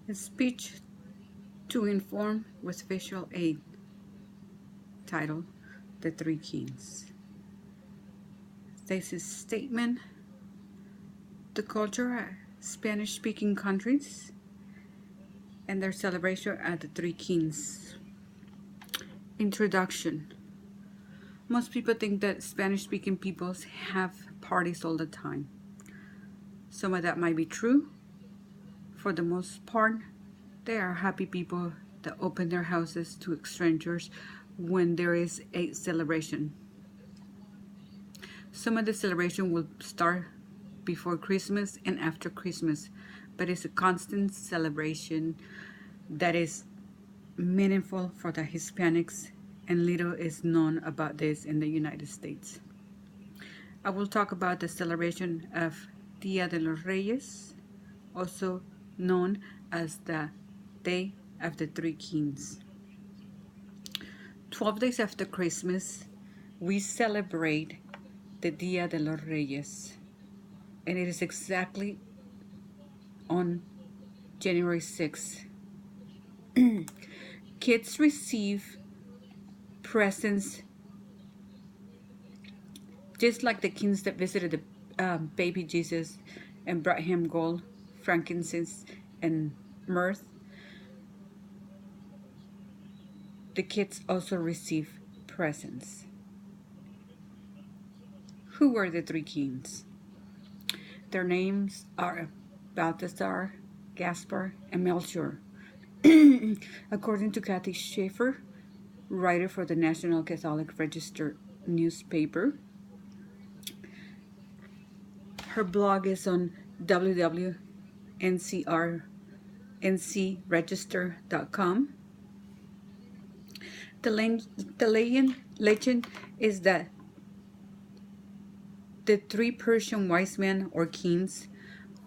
A speech to inform with visual aid, titled The Three Kings. Thesis statement: the culture of Spanish-speaking countries and their celebration at the Three Kings. Introduction. Most people think that Spanish-speaking peoples have parties all the time. Some of that might be true. For the most part, they are happy people that open their houses to strangers when there is a celebration. Some of the celebration will start before Christmas and after Christmas, but it's a constant celebration that is meaningful for the Hispanics, and little is known about this in the United States. I will talk about the celebration of Dia de los Reyes, also known as the Day of the Three Kings. 12 days after Christmas, we celebrate the Dia de los Reyes, and it is exactly on January 6th. Kids receive presents just like the kings that visited the baby Jesus and brought him gold, frankincense, and myrrh. The kids also receive presents. Who were the three kings? Their names are Balthasar, Gaspar, and Melchior. According to Kathy Schaefer, writer for the National Catholic Register newspaper, her blog is on www.ncregister.com. The legend is that the three Persian wise men or kings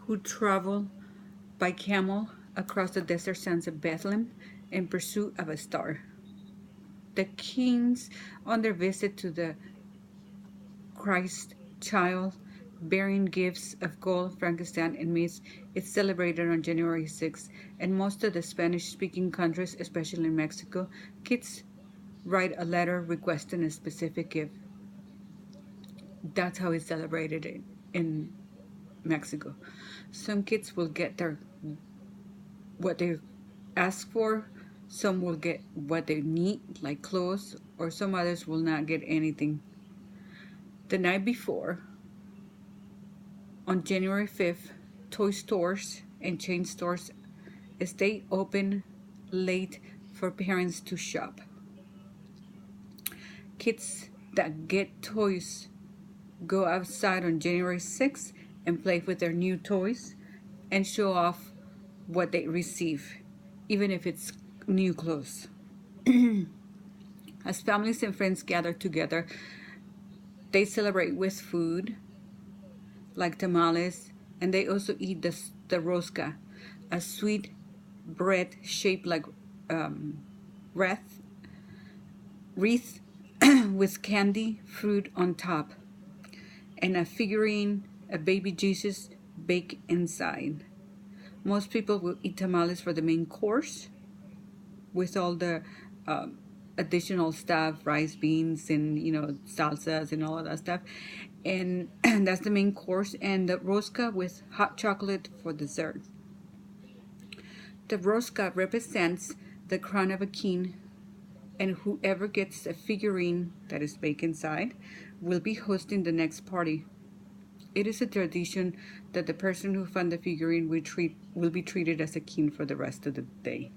who traveled by camel across the desert sands of Bethlehem in pursuit of a star. The kings, on their visit to the Christ child, bearing gifts of gold, frankincense, and meats, is celebrated on January 6th. In most of the Spanish-speaking countries, especially in Mexico, kids write a letter requesting a specific gift. That's how it's celebrated in Mexico. Some kids will get what they ask for. Some will get what they need, like clothes, or some others will not get anything. The night before, on January 5th, toy stores and chain stores stay open late for parents to shop. Kids that get toys go outside on January 6th and play with their new toys and show off what they receive, even if it's new clothes. As families and friends gather together, they celebrate with food like tamales, and they also eat the rosca, a sweet bread shaped like wreath with candy fruit on top, and a figurine, a baby Jesus, baked inside. Most people will eat tamales for the main course with all the additional stuff, rice, beans, and salsas and all of that stuff, and that's the main course, and the rosca with hot chocolate for dessert. The rosca represents the crown of a king, and whoever gets a figurine that is baked inside will be hosting the next party. It is a tradition that the person who found the figurine will be treated as a king for the rest of the day.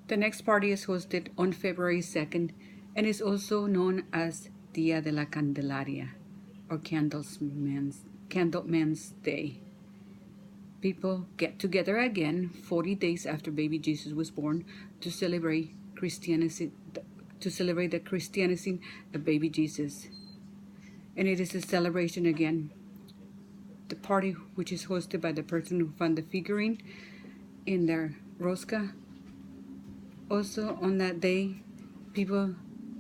The next party is hosted on February 2nd and is also known as Dia de la Candelaria, or Candleman's Day. People get together again 40 days after baby Jesus was born to celebrate the Christianity of baby Jesus. And it is a celebration again. The party, which is hosted by the person who found the figurine in their rosca. Also on that day, people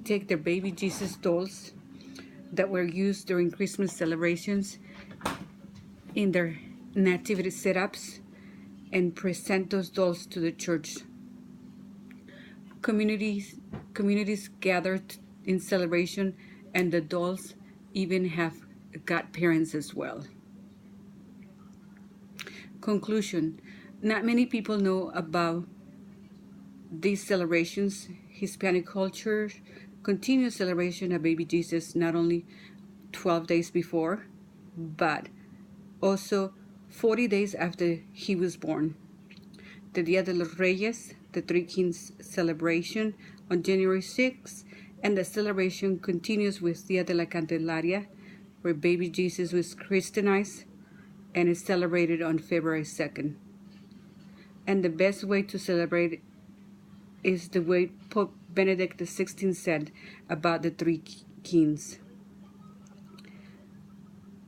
take their baby Jesus dolls that were used during Christmas celebrations in their nativity setups, and present those dolls to the church. Communities gathered in celebration, and the dolls even have godparents as well. Conclusion: not many people know about these celebrations. Hispanic culture continues celebration of baby Jesus not only 12 days before, but also 40 days after he was born. The Dia de los Reyes, the Three Kings celebration on January 6th, and the celebration continues with Dia de la Candelaria, where baby Jesus was Christianized and is celebrated on February 2nd. And the best way to celebrate is the way Pope Benedict XVI said about the Three Kings.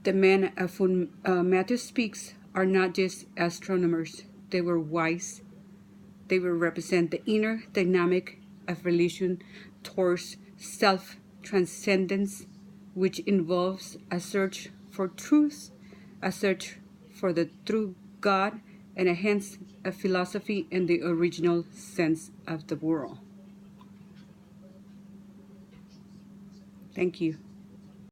The men of whom Matthew speaks are not just astronomers. They were wise. They will represent the inner dynamic of religion towards self-transcendence, which involves a search for truth, a search for the true God, and hence a philosophy in the original sense of the world. Thank you.